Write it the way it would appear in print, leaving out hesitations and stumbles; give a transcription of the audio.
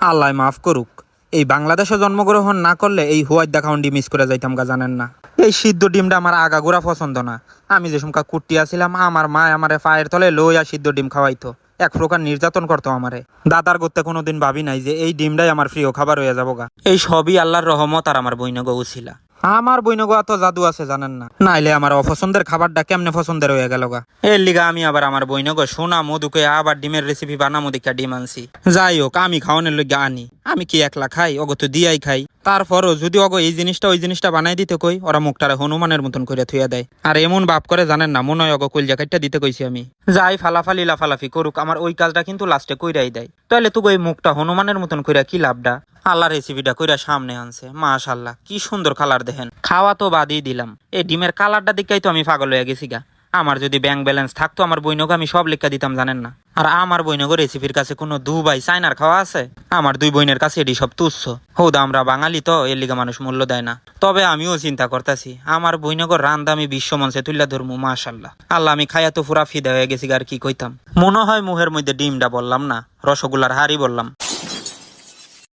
আল্লাহ মাফ করুক। এই বাংলাদেশে জন্মগ্রহণ না করলে এই হোয়াইট দেখাউন ডিম মিস করে যাইতাম গা, জানেন না। এই সিদ্ধ ডিমটা আমার আগাগোড়া পছন্দ না। আমি যে সমকা কুটিয়া ছিলাম, আমার মা আমারে পায়ের তলে লইয়া সিদ্ধ ডিম খাওয়াইতো, এক প্রকার নির্যাতন করতো আমারে। দাদার করতে কোনোদিন ভাবি নাই যে এই ডিমটাই আমার প্রিয় খাবার হয়ে যাবো গা। এই সবই আল্লাহর রহমত আর আমার বইনগ উছিলা। আমার বইনগো এত জাদু আছে জানেন না, নাইলে আমার অপছন্দের খাবারটা কেমনে পছন্দের হয়ে গেল গা। এর লিগা আমি আবার আমার বইনগো সোনা মধুকে আবার ডিমের রেসিপি বানামো দেখা ডিম আনছি। যাই হোক, আমি খাওয়ানোর লইগা আনি, আমি কি একলা খাই, অগো তো দিয়াই খাই। তারপরও যদি অগো এই জিনিসটা ওই জিনিসটা বানাই দিতে কই, ওরা মুখটারে হনুমানের মতন করে থুয়া দেয়। আর এমন ভাব করে জানেন না, মনে হয় অগো কইল জ্যাকেটটা দিতে কইছি আমি। যাই ফালাফালি লাফালাফি করুক, আমার ওই কাজটা কিন্তু লাস্টে কইরাই দেয়। তাহলে তো ওই মুখটা হনুমানের মতন কইরা কি লাভটা। আল্লাহ রেসিপিটা কইরা সামনে আনছে, মাশাআল্লাহ কি সুন্দর কালার দেখেন। খাওয়া তো বাদই দিলাম, এই ডিমের কালারটা দিকেই তো আমি পাগল হয়ে গেছি গা। আমার যদি ব্যাংক ব্যালেন্স থাকতো আমার বইনকে আমি সব লেখা দিতাম জানেন না। আর আমার বইনগো রেসিপির কাছে কোনো দুবাই চাইনার খাওয়া আছে? আমার দুই বোনের কাছে এটি সব তুচ্ছ। হৌদা আমরা বাঙালি তো, এর লিগা মানুষ মূল্য দেয় না। তবে আমিও চিন্তা করতেছি আমার বইনগর রান্দা আমি বিশ্ব মঞ্চে তুল্লা ধরমু, মাশাআল্লাহ। আল্লাহ, আমি খাইয়া তো পুরা ফিদা হয়ে গেছি আর কি কইতাম। মনে হয় মুহের মধ্যে ডিমটা বললাম না, রসগোল্লার হাড়ি বললাম।